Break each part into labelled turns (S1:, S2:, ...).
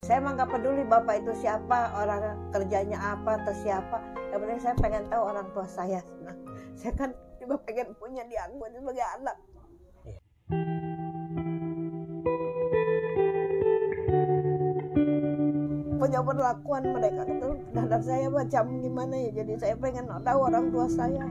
S1: Saya emang nggak peduli bapak itu siapa, orang kerjanya apa atau siapa. Yang penting saya pengen tahu orang tua saya. Nah, saya kan juga pengen punya dianggut sebagai anak. Punya perlakuan mereka itu terhadap saya macam gimana ya. Jadi saya pengen tahu orang tua saya.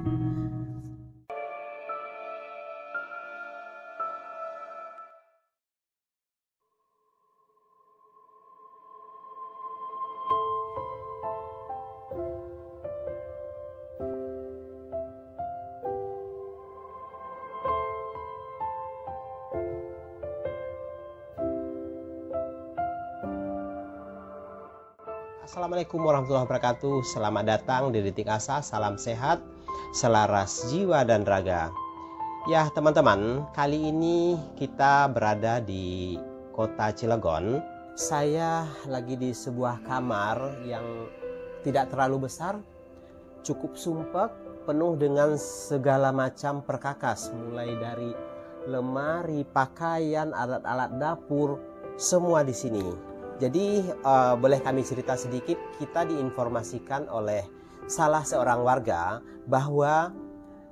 S2: Assalamualaikum warahmatullahi wabarakatuh. Selamat datang di Detik Asa. Salam sehat, selaras jiwa dan raga. Ya teman-teman, kali ini kita berada di kota Cilegon. Saya lagi di sebuah kamar yang tidak terlalu besar, cukup sumpek, penuh dengan segala macam perkakas, mulai dari lemari, pakaian, alat-alat dapur, semua di sini. Jadi boleh kami cerita sedikit, kita diinformasikan oleh salah seorang warga bahwa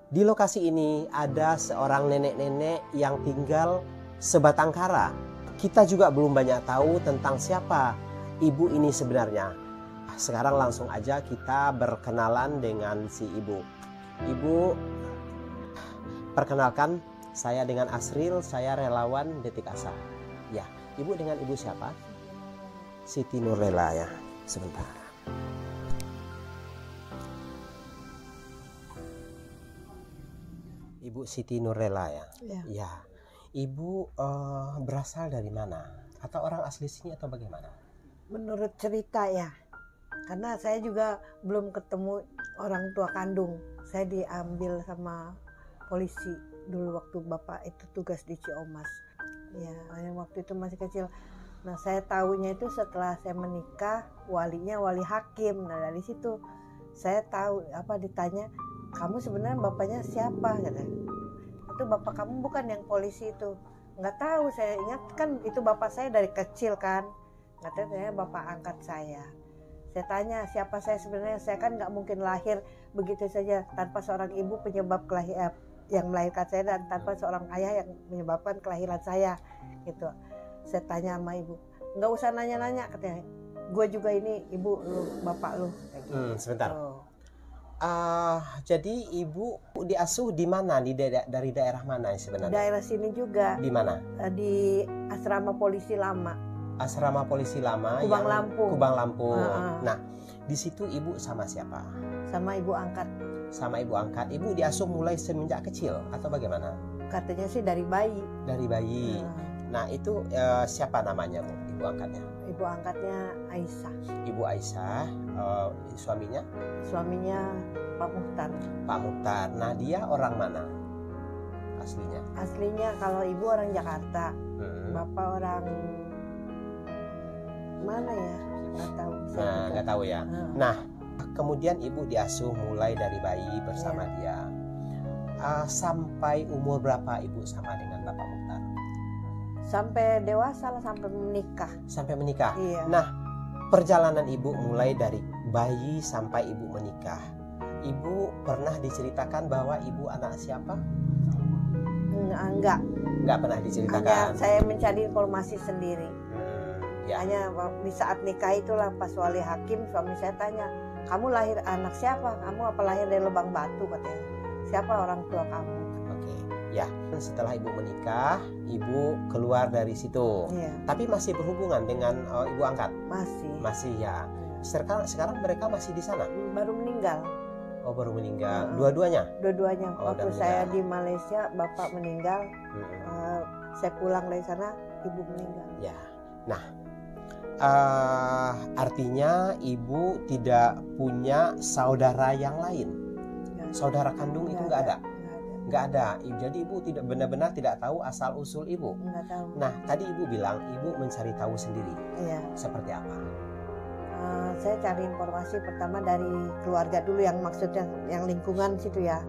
S2: di lokasi ini ada seorang nenek-nenek yang tinggal sebatang kara. Kita juga belum banyak tahu tentang siapa ibu ini sebenarnya. Sekarang langsung aja kita berkenalan dengan si ibu. Ibu, perkenalkan, saya dengan Asril, saya relawan Detik Asa. Ya, ibu dengan ibu siapa? Siti Nurlela ya, sebentar. Ibu Siti Nurlela ya. Ya. Ibu berasal dari mana? Atau orang asli sini atau bagaimana?
S1: Menurut cerita ya, karena saya juga belum ketemu orang tua kandung. Saya diambil sama polisi dulu waktu bapak itu tugas di Ciomas. Ya, waktu itu masih kecil. Nah, saya tahunya itu setelah saya menikah, walinya wali hakim. Nah, dari situ saya tahu, ditanya, kamu sebenarnya bapaknya siapa? Katanya. Itu bapak kamu bukan yang polisi itu. Nggak tahu, saya ingat kan itu bapak saya dari kecil kan. Katanya bapak angkat saya. Saya tanya siapa saya sebenarnya, saya kan nggak mungkin lahir begitu saja tanpa seorang ibu penyebab kelahiran yang melahirkan saya dan tanpa seorang ayah yang menyebabkan kelahiran saya gitu. Saya tanya sama ibu, nggak usah nanya-nanya, katanya, gue juga ini ibu lu, bapak lu. Gitu.
S2: Sebentar. Jadi ibu diasuh di mana? Dari daerah mana sebenarnya?
S1: Daerah sini juga.
S2: Di mana?
S1: Di asrama polisi lama.
S2: Asrama polisi lama.
S1: Kubang Lampung.
S2: Kubang Lampung. Nah, di situ ibu sama siapa?
S1: Sama ibu angkat.
S2: Sama ibu angkat. Ibu diasuh mulai semenjak kecil atau bagaimana?
S1: Katanya sih dari bayi.
S2: Dari bayi. Nah itu siapa namanya Bu, ibu angkatnya?
S1: Ibu angkatnya Aisyah.
S2: Ibu Aisyah, suaminya?
S1: Suaminya Pak Muhtar.
S2: Pak Muhtar. Nah dia orang mana aslinya?
S1: Aslinya kalau ibu orang Jakarta, bapak orang mana ya? Nggak tahu.
S2: Nah nggak tahu ya. Nah kemudian ibu diasuh mulai dari bayi bersama dia. Sampai umur berapa ibu sama dengan Bapak Muhtar?
S1: Sampai dewasa lah, sampai menikah.
S2: Sampai menikah.
S1: Iya.
S2: Nah, perjalanan ibu mulai dari bayi sampai ibu menikah. Ibu pernah diceritakan bahwa ibu anak siapa?
S1: Enggak.
S2: Enggak pernah diceritakan.
S1: Hanya saya mencari informasi sendiri.
S2: Ya.
S1: Hanya di saat nikah itulah pas wali hakim suami saya tanya, kamu lahir anak siapa? Kamu apa lahir dari lubang batu, katanya. Siapa orang tua kamu?
S2: Ya, setelah ibu menikah, ibu keluar dari situ.
S1: Iya.
S2: Tapi masih berhubungan dengan ibu angkat?
S1: Masih.
S2: Masih ya. Sekarang mereka masih di sana?
S1: Baru meninggal.
S2: Oh, baru meninggal. Dua-duanya?
S1: Dua-duanya.
S2: Oh,
S1: waktu saya di Malaysia, bapak meninggal. Saya pulang dari sana, ibu meninggal.
S2: Ya. Nah, artinya ibu tidak punya saudara yang lain? Saudara kandung itu nggak ada? Nggak ada. Jadi ibu tidak benar-benar tidak tahu asal usul ibu.
S1: Nggak tahu.
S2: Nah tadi ibu bilang ibu mencari tahu sendiri.
S1: Iya.
S2: Seperti apa?
S1: Saya cari informasi pertama dari keluarga dulu, yang maksudnya yang lingkungan situ ya.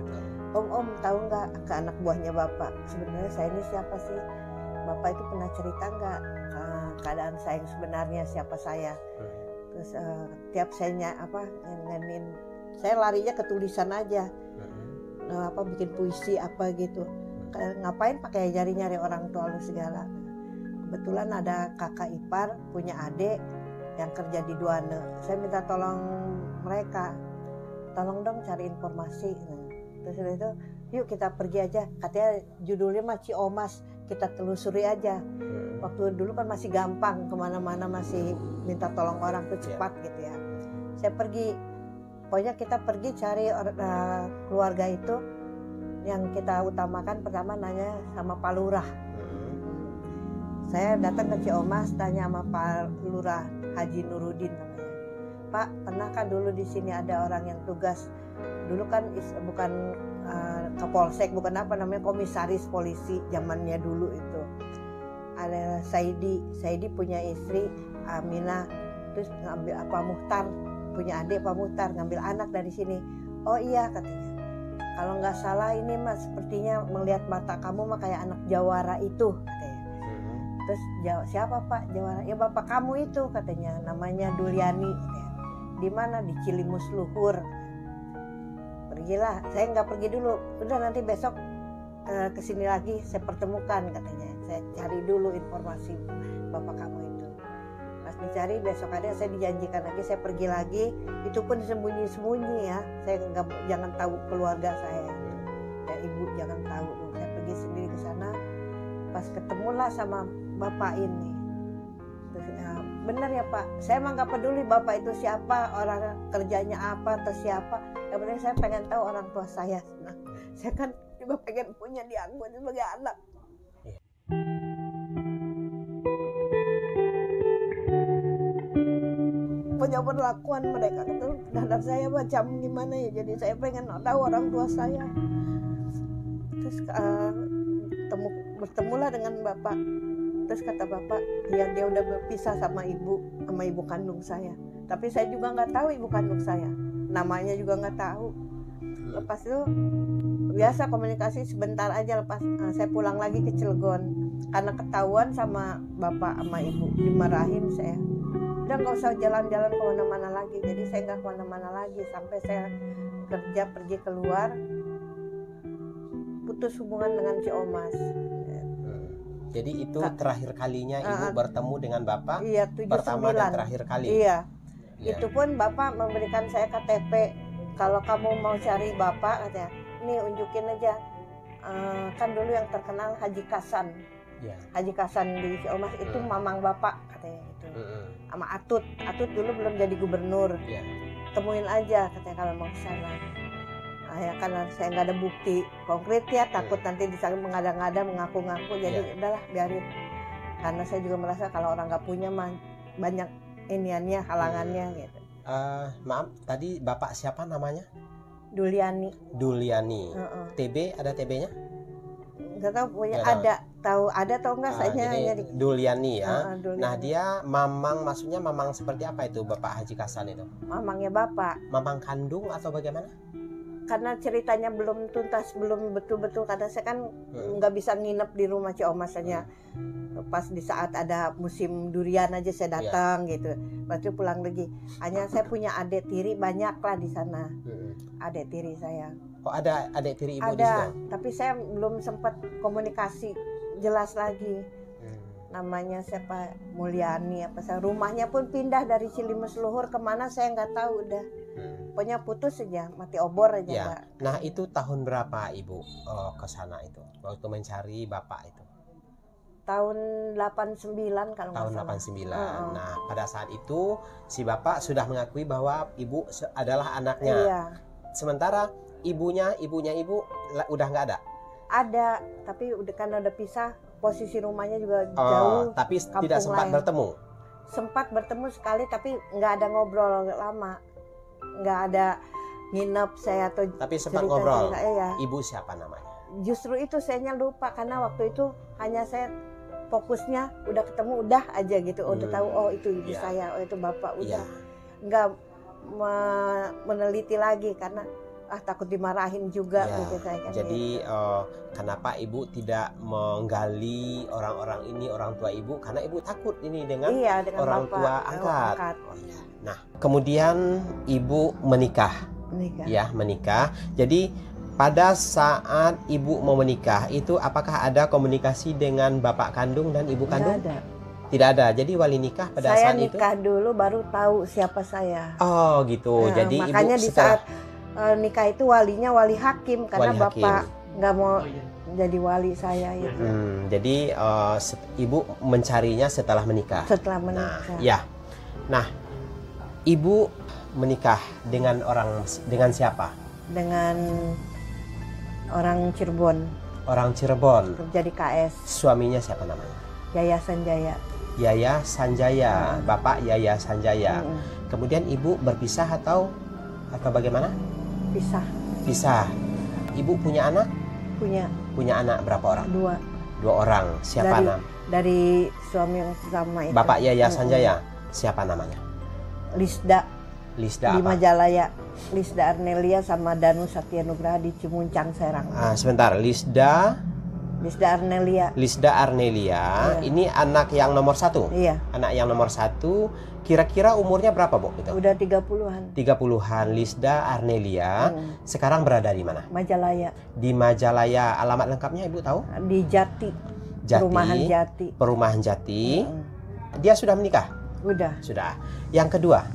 S1: Om tahu nggak ke anak buahnya bapak? Sebenarnya saya ini siapa sih? Bapak itu pernah cerita nggak keadaan saya yang sebenarnya siapa saya. Terus tiap saya ngenin, saya larinya ke tulisan aja, bikin puisi apa gitu. Ngapain pakai nyari orang tua lu segala. Kebetulan ada kakak ipar punya adik yang kerja di douane. Saya minta tolong mereka, tolong dong cari informasi. Terus itu, yuk kita pergi aja. Katanya judulnya mah Ciomas, kita telusuri aja. Waktu dulu kan masih gampang, kemana-mana masih minta tolong orang tuh cepat gitu ya. Saya pergi, pokoknya kita pergi cari keluarga itu. Yang kita utamakan pertama nanya sama Pak Lurah. Saya datang ke Ciomas, tanya sama Pak Lurah, Haji Nurudin namanya. Pak, pernahkah dulu di sini ada orang yang tugas? Dulu kan bukan Kapolsek, bukan apa namanya, komisaris polisi zamannya dulu itu. Ada Saidi punya istri Aminah, terus ngambil Pak Muhtar, punya adik Pak Muhtar, ngambil anak dari sini. Oh iya katanya. Kalau nggak salah ini mas sepertinya melihat mata kamu mah kayak anak Jawara itu katanya. Terus siapa Pak Jawara? Ya bapak kamu itu katanya, namanya Duliani katanya. Di mana? Di Cilimus Luhur. Pergilah, saya nggak pergi dulu. Udah nanti besok kesini lagi saya pertemukan katanya. Saya cari dulu informasi bapak kamu itu. Pas dicari besok ada saya dijanjikan lagi, saya pergi lagi. Itu pun sembunyi-sembunyi ya. Saya jangan tahu keluarga saya. Ya ibu jangan tahu. Saya pergi sendiri ke sana. Pas ketemulah sama bapak ini. Terus, benar ya Pak, saya emang nggak peduli bapak itu siapa, orang kerjanya apa atau siapa. Yang penting saya pengen tahu orang tua saya. Nah, saya kan juga pengen punya dianggut sebagai anak. Punya perlakuan mereka itu terhadap saya macam gimana ya, jadi saya pengen tahu orang tua saya. Terus bertemulah dengan bapak. Terus kata bapak, ya dia udah berpisah sama ibu kandung saya. Tapi saya juga nggak tahu ibu kandung saya, namanya juga nggak tahu. Lepas itu biasa komunikasi sebentar aja, lepas saya pulang lagi ke Cilegon karena ketahuan sama bapak sama ibu, dimarahin saya. Udah nggak usah jalan-jalan kemana-mana lagi. Jadi saya nggak kemana-mana lagi sampai saya kerja, pergi keluar, putus hubungan dengan Ciomas.
S2: Jadi itu terakhir kalinya ibu bertemu dengan bapak?
S1: Iya, 79.
S2: Pertama dan terakhir kali.
S1: Iya. Itu pun bapak memberikan saya KTP. Kalau kamu mau cari bapak katanya, nih unjukin aja. Kan dulu yang terkenal Haji Kasan. Yeah. Haji Kasan di Ciomas itu mamang bapak katanya itu. Sama Atut dulu belum jadi gubernur. Yeah. Temuin aja katanya kalau mau ke sana. Ya karena saya nggak ada bukti konkret ya, takut nanti disangka mengada-ngada, mengaku-ngaku, jadi udahlah biarin. Karena saya juga merasa kalau orang nggak punya mah banyak iniannya, halangannya gitu.
S2: Maaf, tadi bapak siapa namanya?
S1: Duliani.
S2: TB, ada TB-nya?
S1: Nggak tahu, punya ada tahu nggak saya
S2: jadi Duliani ya. Duliani. Nah dia mamang, maksudnya mamang seperti apa itu bapak Haji Kasan itu?
S1: Mamangnya bapak.
S2: Mamang kandung atau bagaimana?
S1: Karena ceritanya belum tuntas, belum betul-betul, karena saya kan nggak bisa nginep di rumah Ciomas aja. Pas di saat ada musim durian aja saya datang gitu. Pas itu pulang lagi. Hanya saya punya adik tiri banyak lah di sana. Adik tiri saya.
S2: Oh ada adik tiri ibu
S1: ada,
S2: di sana?
S1: Tapi saya belum sempat komunikasi jelas lagi. Namanya siapa, Mulyani apa saya. Rumahnya pun pindah dari Cilimus Luhur kemana saya nggak tahu udah. Pokoknya putus saja, mati obor aja.
S2: Ya. Nah itu tahun berapa ibu ke sana itu waktu mencari bapak itu?
S1: Tahun 89 kalau nggak salah.
S2: Tahun 89. Nah pada saat itu si bapak sudah mengakui bahwa ibu adalah anaknya.
S1: Iya.
S2: Sementara ibunya ibu udah nggak ada.
S1: Ada, tapi karena udah pisah, posisi rumahnya juga jauh.
S2: Tapi tidak sempat bertemu.
S1: Sempat bertemu sekali, tapi nggak ada ngobrol lama. Nggak ada nginep saya atau
S2: tapi sempat ngobrol.
S1: Ya.
S2: Ibu siapa namanya?
S1: Justru itu saya lupa karena waktu itu hanya saya fokusnya udah ketemu udah aja gitu. Udah tahu oh itu ibu saya, oh itu bapak, udah nggak meneliti lagi karena takut dimarahin juga
S2: Ya,
S1: gitu saya kan.
S2: jadi kenapa ibu tidak menggali orang-orang ini, orang tua ibu, karena ibu takut ini dengan
S1: Iya, dengan
S2: orang
S1: bapak
S2: tua angkat.
S1: angkat.
S2: Oh, iya. Nah, kemudian ibu menikah.
S1: Menikah.
S2: Ya, menikah. Jadi pada saat ibu mau menikah itu apakah ada komunikasi dengan bapak kandung dan ibu kandung?
S1: Nggak ada.
S2: Tidak ada. Jadi wali nikah pada
S1: Saya
S2: saat itu.
S1: nikah dulu baru tahu siapa saya.
S2: Oh, gitu.
S1: Nah,
S2: Jadi
S1: makanya
S2: ibu
S1: di
S2: setelah
S1: saat nikah itu walinya wali hakim karena
S2: Wali hakim.
S1: bapak nggak mau jadi wali saya itu
S2: jadi ibu mencarinya setelah menikah.
S1: setelah
S2: Nah,
S1: menikah.
S2: ya. Nah, ibu menikah dengan siapa?
S1: Dengan orang Cirebon,
S2: Orang Cirebon.
S1: kerja di KS,
S2: Suaminya siapa namanya?
S1: Yayasan Jaya.
S2: Yaya Sanjaya, Bapak Yaya Sanjaya. Kemudian ibu berpisah atau bagaimana?
S1: Pisah.
S2: Pisah. Ibu punya anak?
S1: Punya
S2: Anak berapa orang?
S1: 2
S2: 2 orang. Siapa
S1: dari suami yang sama itu.
S2: Bapak Yaya Sanjaya? Siapa namanya?
S1: Lisda
S2: Lisda
S1: di
S2: apa?
S1: Majalaya. Lisda Arnelia sama Danu Satyanugraha di Cimuncang Serang.
S2: Sebentar, Lisda
S1: Arnelia.
S2: Arnelia.
S1: Iya.
S2: Ini anak yang nomor 1.
S1: Iya.
S2: Anak yang nomor 1. Kira-kira umurnya berapa, Bu? Itu?
S1: Udah 30-an.
S2: 30-an. Lisda Arnelia. Sekarang berada di mana?
S1: Majalaya.
S2: Di Majalaya. Alamat lengkapnya Ibu tahu?
S1: Di Jati. Perumahan Jati.
S2: Perumahan Jati. Dia sudah menikah?
S1: Udah.
S2: Sudah. Yang kedua?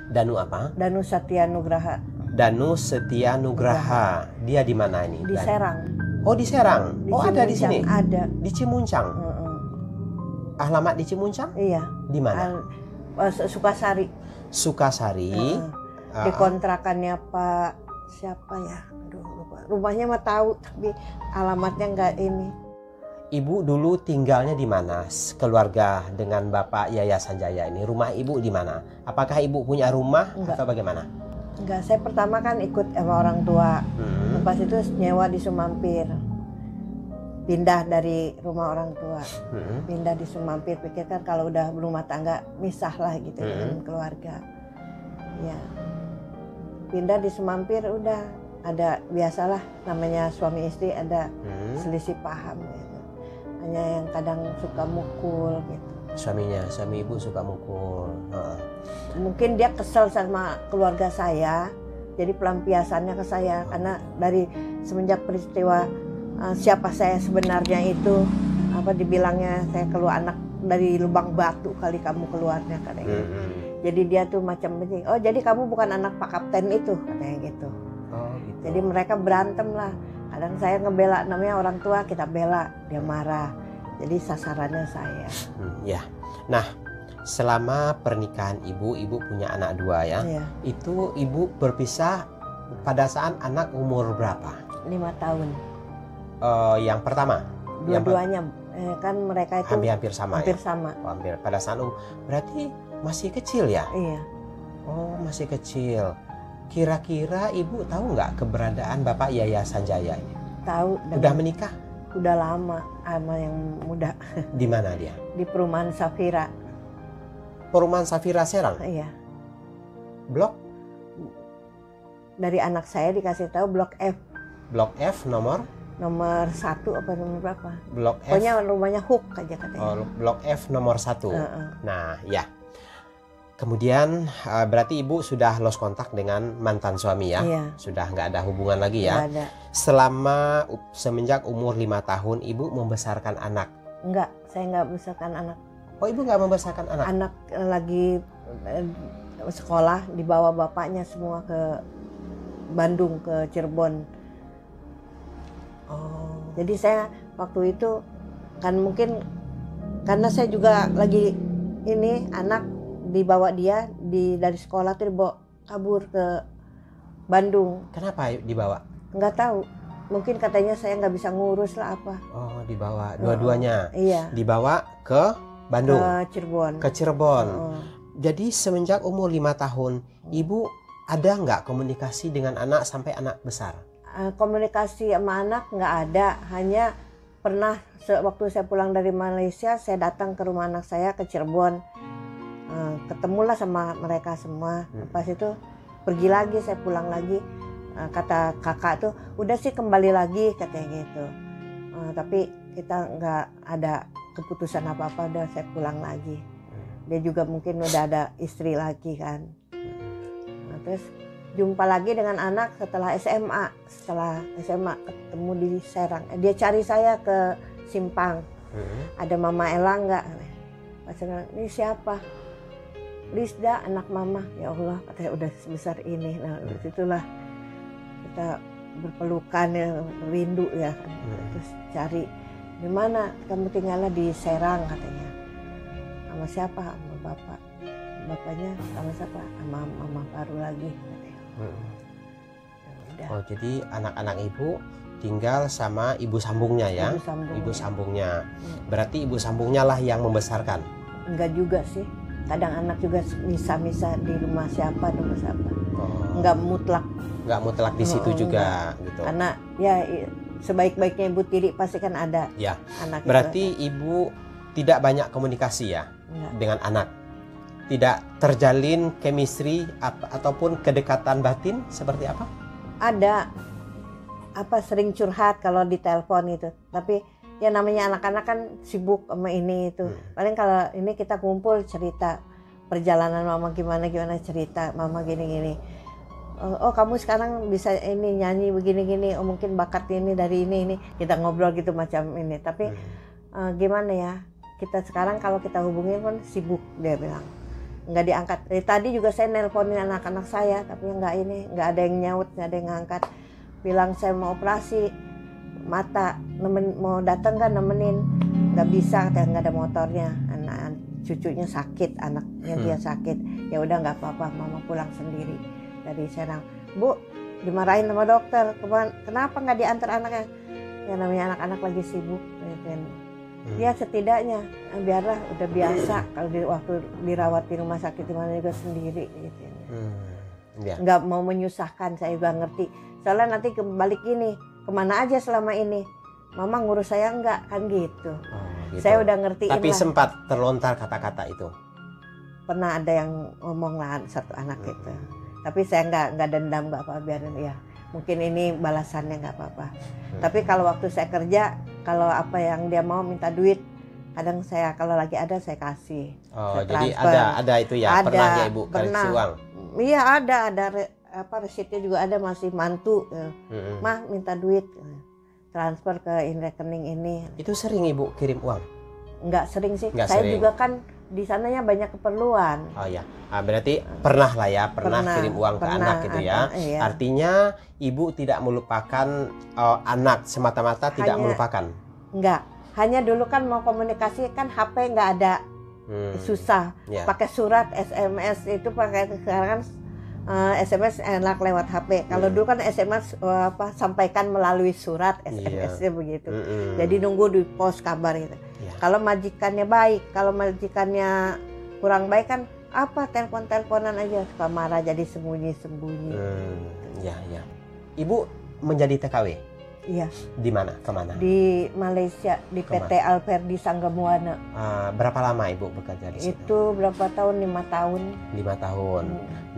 S1: Danu
S2: apa?
S1: Danu Satyanugraha.
S2: Danu Setyanugraha. Dia di mana ini?
S1: Di Serang.
S2: Oh, di Serang.
S1: Di
S2: Ada di
S1: Cimuncang,
S2: sini.
S1: Ada.
S2: Di Cimuncang. Alamat di Cimuncang?
S1: Iya.
S2: Di mana?
S1: Sukasari.
S2: Sukasari.
S1: Di kontrakannya Pak siapa ya? Aduh, lupa. Rumahnya mah tahu tapi alamatnya enggak ini.
S2: Ibu dulu tinggalnya di mana? Keluarga dengan Bapak Yaya Sanjaya ini. Rumah ibu di mana? Apakah ibu punya rumah atau bagaimana?
S1: Enggak, saya pertama kan ikut sama orang tua. Pas itu nyewa di Sumampir. Pindah dari rumah orang tua. Pindah di Sumampir, pikir kan kalau udah berumah tangga misah lah gitu dengan keluarga. Ya. Pindah di Sumampir udah ada biasalah namanya suami istri ada selisih paham gitu. Hanya yang kadang suka mukul gitu.
S2: Suami ibu suka mukul.
S1: Mungkin dia kesel sama keluarga saya, jadi pelampiasannya ke saya karena dari semenjak peristiwa siapa saya sebenarnya itu dibilangnya saya keluar anak dari lubang batu kali kamu keluarnya katanya. Jadi dia tuh macam begini, oh jadi kamu bukan anak Pak Kapten itu katanya gitu.
S2: Oh, gitu.
S1: Jadi mereka berantem lah. Kadang saya ngebela namanya orang tua kita bela, dia marah. Jadi sasarannya saya.
S2: Ya. Nah, selama pernikahan ibu punya anak 2 ya.
S1: Iya.
S2: Itu ibu berpisah pada saat anak umur berapa?
S1: 5 tahun.
S2: Yang pertama.
S1: Dua-duanya kan mereka itu
S2: hampir sama.
S1: Hampir
S2: ya?
S1: sama.
S2: Hampir pada saat berarti masih kecil ya?
S1: Iya.
S2: Oh, masih kecil. Kira-kira ibu tahu nggak keberadaan Bapak Yaya Sanjaya ini?
S1: Tahu.
S2: Udah menikah?
S1: Udah lama sama yang muda.
S2: Di mana dia?
S1: Di perumahan Safira.
S2: Perumahan Safira Serang?
S1: Iya.
S2: Blok?
S1: Dari anak saya dikasih tahu blok F.
S2: Blok F nomor
S1: 1 apa nomor berapa?
S2: Blok F.
S1: Pokoknya rumahnya Hook aja katanya.
S2: Oh, blok F nomor 1. Nah, ya. Kemudian berarti ibu sudah lost kontak dengan mantan suami ya?
S1: Iya.
S2: Sudah nggak ada hubungan lagi ya?
S1: Nggak ada.
S2: Semenjak umur 5 tahun ibu membesarkan anak?
S1: Enggak, saya nggak membesarkan anak.
S2: Oh, ibu nggak membesarkan anak?
S1: Anak lagi sekolah dibawa bapaknya semua ke Bandung, ke Cirebon.
S2: Oh.
S1: Jadi saya waktu itu kan mungkin karena saya juga lagi ini anak dibawa dia dari sekolah tuh dibawa kabur ke Bandung.
S2: Kenapa dibawa?
S1: Nggak tahu. Mungkin katanya saya nggak bisa ngurus lah apa.
S2: Oh, dibawa dua-duanya.
S1: Iya.
S2: Dibawa ke Bandung.
S1: Ke Cirebon.
S2: Ke Cirebon. Jadi semenjak umur 5 tahun, ibu ada nggak komunikasi dengan anak sampai anak besar?
S1: Komunikasi sama anak nggak ada. Hanya pernah waktu saya pulang dari Malaysia, saya datang ke rumah anak saya ke Cirebon. Ketemulah sama mereka semua. Pas itu pergi lagi, saya pulang lagi. Kata kakak tuh, udah sih kembali lagi katanya gitu. Tapi kita nggak ada keputusan apa-apa, udah saya pulang lagi. Dia juga mungkin udah ada istri lagi kan. Terus jumpa lagi dengan anak setelah SMA. Setelah SMA ketemu di Serang. Dia cari saya ke Simpang. Ada Mama Ella nggak? Pas ini siapa? Lisda, anak mama. Ya Allah, katanya udah sebesar ini. Nah, disitulah kita berpelukan ya, rindu ya. Terus cari, di mana kamu tinggalnya? Di Serang katanya. Sama siapa? Sama bapak. Bapaknya sama siapa? Sama mama baru lagi katanya. Ya,
S2: oh, jadi anak-anak ibu tinggal sama ibu sambungnya ya? Ibu sambungnya. Berarti ibu sambungnya lah yang membesarkan?
S1: Enggak juga sih. Kadang anak juga misa-misa di rumah siapa. Enggak mutlak. Enggak mutlak
S2: di situ juga gitu.
S1: Karena ya sebaik-baiknya ibu tiri pasti kan ada
S2: ya.
S1: Anak.
S2: Berarti itu. Ibu tidak banyak komunikasi ya dengan anak? Tidak terjalin chemistry ataupun kedekatan batin seperti apa? Ada.
S1: Sering curhat kalau di telepon itu. Tapi ya namanya anak-anak kan sibuk sama ini itu. Paling kalau ini kita kumpul cerita perjalanan mama gimana cerita mama gini. Oh kamu sekarang bisa ini nyanyi begini. Oh mungkin bakat ini dari ini. Kita ngobrol gitu macam ini. Tapi gimana ya? Kita sekarang kalau kita hubungin pun sibuk, dia bilang. Nggak diangkat. Dari tadi juga saya nelponin anak-anak saya, tapi nggak ada yang nyaut, nggak ada yang ngangkat. Bilang saya mau operasi mata, mau datang kan nemenin, nggak bisa, nggak ada motornya. Anak cucunya sakit, anaknya dia sakit. Ya udah nggak apa-apa, mama pulang sendiri dari Serang. Bu, dimarahin sama dokter. Kenapa nggak diantar anaknya? Ya namanya anak-anak lagi sibuk. Ya setidaknya biarlah udah biasa kalau waktu dirawat di rumah sakit di mana juga sendiri gitu. Nggak mau menyusahkan, saya juga ngerti. Soalnya nanti kebalik ini, kemana aja selama ini? Mama ngurus saya enggak, kan gitu.
S2: Gitu.
S1: Saya udah ngertiin.
S2: Tapi sempat terlontar kata-kata itu?
S1: Pernah ada yang ngomong lah satu anak itu. Tapi saya nggak dendam, nggak apa-apa, biarin ya. Mungkin ini balasannya nggak apa-apa. Tapi kalau waktu saya kerja, kalau apa yang dia mau minta duit, kadang saya kalau lagi ada saya kasih.
S2: Oh,
S1: saya
S2: jadi
S1: transfer.
S2: ada itu ya?
S1: Ada,
S2: pernah ya ibu kasih uang?
S1: Iya ada resitnya juga ada, masih mantu. Mah minta duit, transfer ke rekening ini.
S2: Itu sering ibu kirim uang?
S1: Nggak sering sih.
S2: Nggak
S1: saya
S2: sering.
S1: juga kan di sananya banyak keperluan.
S2: Oh ya, berarti pernah lah ya, pernah kirim uang ke anak gitu ya. Iya. Artinya ibu tidak melupakan anak, semata-mata tidak melupakan.
S1: Enggak, hanya dulu kan mau komunikasi kan HP nggak ada, susah. Pakai surat, SMS itu pakai, sekarang kan SMS enak lewat HP. Kalau dulu kan SMS sampaikan melalui surat, SMS-nya begitu. Jadi nunggu di pos kabar gitu. Kalau majikannya baik, kalau majikannya kurang baik kan telepon-teleponan aja, suka marah, jadi sembunyi-sembunyi.
S2: Ya. Ibu menjadi TKW?
S1: Iya.
S2: Di mana? Kemana?
S1: Di Malaysia, di PT Alperdi Sanggabuana.
S2: Berapa lama ibu bekerja di situ?
S1: Itu berapa tahun? 5 tahun.
S2: 5 tahun.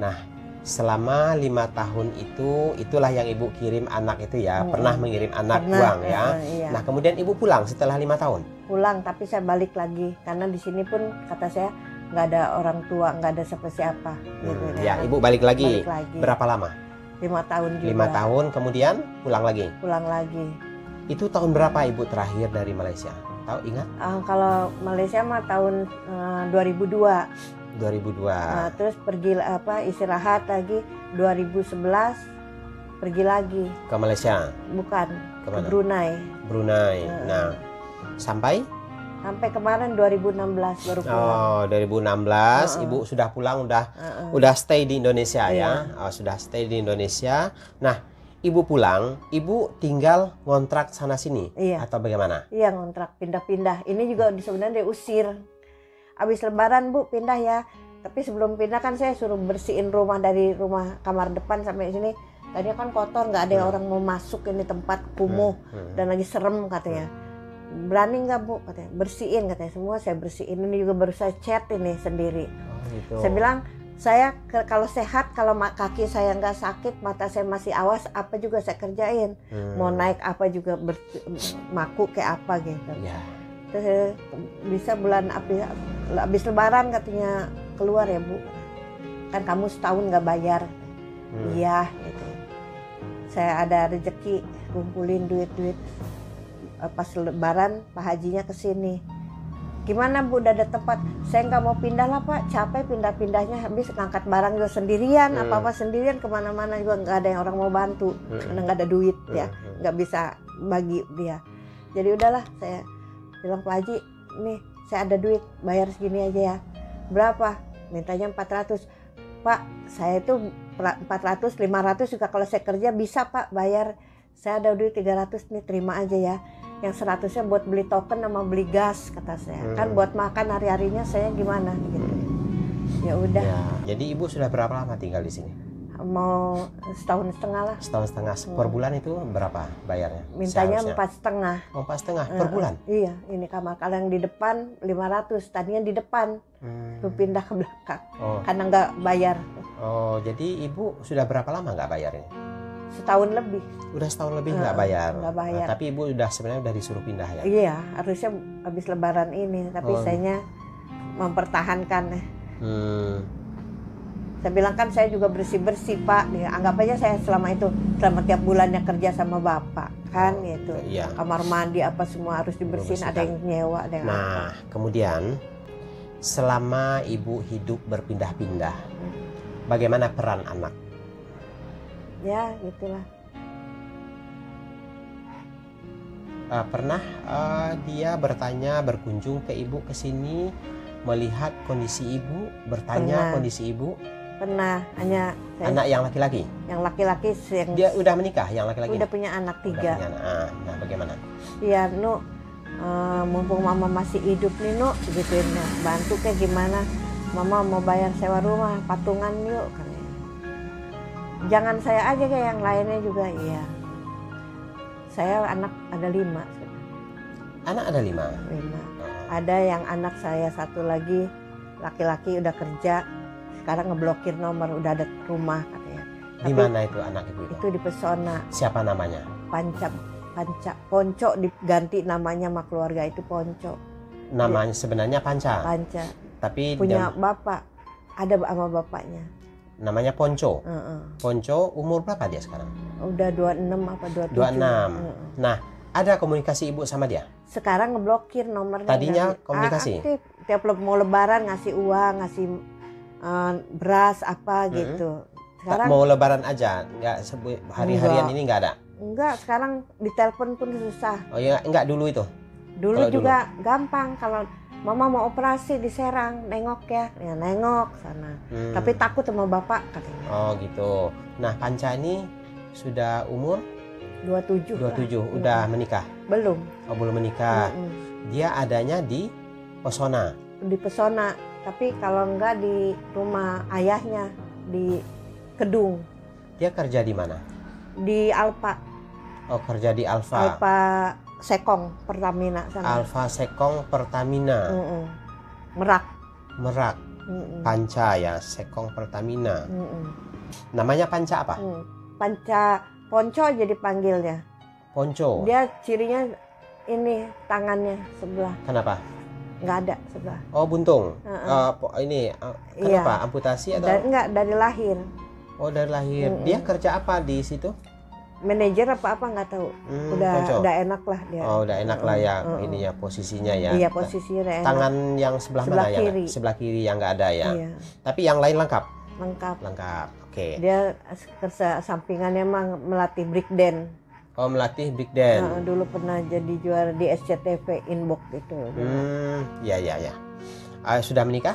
S2: Nah, selama 5 tahun itulah yang ibu kirim anak itu ya, pernah mengirim anak uang ya. Iya. Nah kemudian ibu pulang setelah 5 tahun?
S1: Pulang, tapi saya balik lagi karena di sini pun kata saya nggak ada orang tua, nggak ada siapa-siapa. Gitu,
S2: ya ibu balik lagi. Berapa lama?
S1: 5 tahun juga.
S2: 5 tahun kemudian pulang lagi?
S1: Pulang lagi.
S2: Itu tahun berapa ibu terakhir dari Malaysia? Tahu, ingat?
S1: Kalau Malaysia mah tahun 2002.
S2: 2002.
S1: Nah, terus pergi istirahat lagi 2011 pergi lagi
S2: ke Malaysia.
S1: Bukan,
S2: kemana?
S1: Ke Brunei.
S2: Nah, sampai
S1: kemarin 2016 baru pulang.
S2: Oh, 2016 ibu sudah pulang, udah stay di Indonesia ya. Sudah stay di Indonesia. Nah, ibu pulang, ibu tinggal ngontrak sana sini atau bagaimana?
S1: Iya, ngontrak, pindah-pindah. Ini juga sebenarnya diusir. Habis lebaran Bu pindah ya. Tapi sebelum pindah kan saya suruh bersihin rumah, dari rumah kamar depan sampai sini. Tadinya kan kotor, nggak ada orang mau masuk, ini tempat kumuh dan lagi serem katanya. Berani nggak Bu katanya? Bersihin katanya, semua saya bersihin. Ini juga baru saya cat ini sendiri. Gitu. Saya bilang Saya kalau sehat, kalau kaki saya nggak sakit, mata saya masih awas, apa juga saya kerjain. Mau naik apa juga maku kayak apa gitu.
S2: Ya.
S1: Terus bisa bulan habis lebaran katanya keluar ya Bu. Kan kamu setahun nggak bayar. Iya gitu. Saya ada rezeki kumpulin duit-duit pas lebaran Pak Hajinya kesini. Gimana Bu, udah ada tempat? Saya nggak mau pindah lah Pak, capek pindah-pindahnya, habis ngangkat barang juga sendirian, apa-apa sendirian, kemana-mana juga nggak ada yang orang mau bantu, karena nggak ada duit ya, nggak bisa bagi dia. Jadi udahlah, saya bilang Pak Haji, nih saya ada duit, bayar segini aja ya. Berapa? Mintanya 400. Pak, saya itu 400, 500 juga kalau saya kerja bisa Pak bayar. Saya ada duit 300 nih, terima aja ya. Yang 100-nya buat beli token sama beli gas kata saya. Kan buat makan hari-harinya saya gimana gitu. Ya udah.
S2: Ya, jadi Ibu sudah berapa lama tinggal di sini?
S1: Mau setahun setengah lah.
S2: Setahun setengah. Per bulan itu berapa bayarnya?
S1: Mintanya
S2: Seharusnya?
S1: 4,5.
S2: Oh, 4,5 per bulan?
S1: Iya, ini kamar. Kalau yang di depan 500, tadinya di depan. Lu pindah ke belakang. Karena nggak bayar.
S2: Oh, jadi Ibu sudah berapa lama nggak bayar ini?
S1: Setahun lebih.
S2: Udah setahun lebih nggak bayar.
S1: Nggak bayar.
S2: Nah, tapi Ibu sebenarnya udah disuruh pindah ya?
S1: Iya, harusnya habis lebaran ini, tapi sayanya mempertahankan. Saya bilang kan saya juga bersih-bersih Pak. Anggap aja saya selama tiap bulannya kerja sama Bapak kan gitu.
S2: Iya.
S1: Kamar mandi apa semua harus dibersihin, ada yang nyewa, ada yang
S2: Nah, kemudian selama Ibu hidup berpindah-pindah, bagaimana peran anak?
S1: Ya, gitulah.
S2: Pernah dia berkunjung ke Ibu ke sini, melihat kondisi Ibu, bertanya kondisi Ibu?
S1: Pernah, hanya
S2: anak yang laki-laki?
S1: Yang laki-laki yang
S2: dia udah menikah, yang laki-laki?
S1: Udah punya anak 3.
S2: Nah, bagaimana?
S1: Iya, Nu, mumpung Mama masih hidup nih, Nu, gituin, bantu kayak gimana? Mama mau bayar sewa rumah, patungan yuk, katanya. Jangan saya aja kayak yang lainnya juga, iya. Saya anak ada 5.
S2: Anak ada 5?
S1: 5. Ada yang anak saya satu lagi laki-laki udah kerja, sekarang ngeblokir nomor, udah ada rumah katanya.
S2: Di mana itu anak Ibu itu?
S1: Itu di Pesona.
S2: Siapa namanya?
S1: Ponco diganti namanya sama keluarga itu Ponco.
S2: Namanya sebenarnya Panca.
S1: Panca.
S2: Tapi
S1: punya bapak, ada sama bapaknya.
S2: Namanya Ponco. Ponco umur berapa dia sekarang?
S1: Udah 26 apa 27.
S2: 26. Nah, ada komunikasi Ibu sama dia?
S1: Sekarang ngeblokir nomornya.
S2: Tadinya komunikasi?
S1: Aktif. Tiap mau lebaran ngasih uang, ngasih beras apa gitu. Sekarang
S2: mau lebaran aja, nggak hari-harian ini nggak ada?
S1: Enggak, sekarang ditelepon pun susah.
S2: Oh ya, enggak dulu itu?
S1: Dulu juga gampang, kalau Mama mau operasi di Serang, nengok ya nengok sana. Tapi takut sama bapak katanya.
S2: Oh gitu. Nah, Panca ini sudah umur?
S1: 27.
S2: 27, udah menikah?
S1: Belum.
S2: Oh, belum menikah. Dia adanya di Pesona?
S1: Di Pesona, tapi kalau enggak di rumah ayahnya, di Kedung.
S2: Dia kerja di mana?
S1: Di Alfa.
S2: Oh, kerja di Alfa.
S1: Alfa Sekong Pertamina sana.
S2: Alfa Sekong Pertamina.
S1: Merak.
S2: Panca ya, Sekong Pertamina. Namanya Panca apa?
S1: Panca Ponco jadi panggilnya.
S2: Ponco.
S1: Dia cirinya ini tangannya sebelah.
S2: Kenapa?
S1: Nggak ada sebelah.
S2: Oh, buntung. Kenapa? Iya. Amputasi atau?
S1: Enggak, dari lahir.
S2: Oh, dari lahir. Dia kerja apa di situ?
S1: Manajer apa nggak tahu. Udah enak lah dia.
S2: Oh, udah enak lah ya ininya posisinya ya.
S1: Iya, posisinya udah enak.
S2: Tangan yang sebelah mana
S1: kiri.
S2: Ya? Sebelah kiri yang nggak ada ya.
S1: Iya.
S2: Tapi yang lain lengkap.
S1: Lengkap.
S2: Oke.
S1: Dia sampingannya emang melatih breakdance.
S2: Oh, melatih breakdance.
S1: Dulu pernah jadi juara di SCTV Inbox itu.
S2: Ya. Sudah menikah?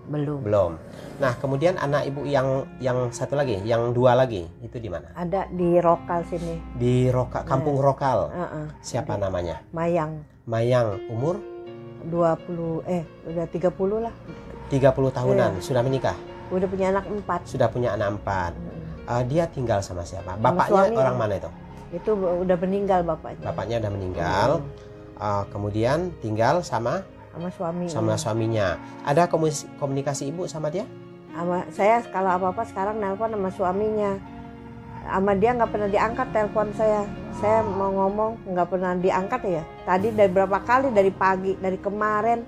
S2: Belum. Nah, kemudian anak Ibu yang satu lagi, yang 2 lagi, itu di mana?
S1: Ada di Rokal sini.
S2: Di Kampung Rokal. Siapa namanya? Mayang. Umur?
S1: 20, udah 30 lah.
S2: 30 tahunan. Sudah menikah?
S1: Udah punya anak 4.
S2: Sudah punya anak 4. Dia tinggal sama siapa? Bapaknya orang mana itu?
S1: Itu udah meninggal bapaknya.
S2: Bapaknya udah meninggal. Kemudian tinggal sama suaminya. Ada komunikasi Ibu sama dia?
S1: Saya kalau apa-apa sekarang nelpon sama suaminya. Sama dia nggak pernah diangkat telepon saya. Saya mau ngomong nggak pernah diangkat ya. Tadi dari berapa kali dari pagi, dari kemarin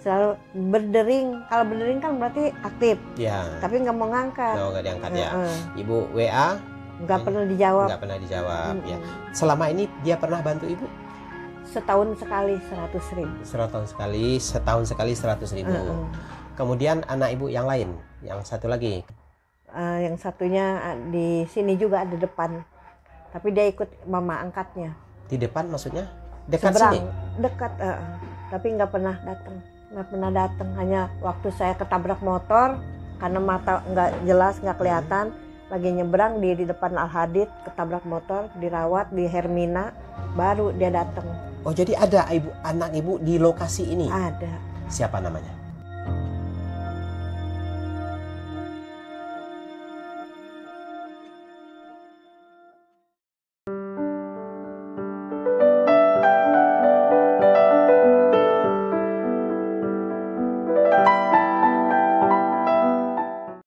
S1: selalu berdering. Kalau berdering kan berarti aktif.
S2: Ya.
S1: Tapi nggak mau ngangkat.
S2: Oh, nggak diangkat ya. Ibu WA
S1: nggak pernah dijawab.
S2: Nggak pernah dijawab ya. Selama ini dia pernah bantu ibu?
S1: Setahun sekali 100.000.
S2: Setahun sekali 100.000. Kemudian anak ibu yang lain, yang satu lagi.
S1: Yang satunya di sini juga ada depan, tapi dia ikut mama angkatnya.
S2: Di depan maksudnya? Dekat
S1: Seberang,
S2: sini?
S1: Dekat, tapi nggak pernah datang. Hanya waktu saya ketabrak motor, karena mata nggak jelas, nggak kelihatan, lagi nyebrang di depan Al Hadid, ketabrak motor, dirawat di Hermina, baru dia datang.
S2: Oh, jadi ada anak ibu di lokasi ini?
S1: Ada.
S2: Siapa namanya?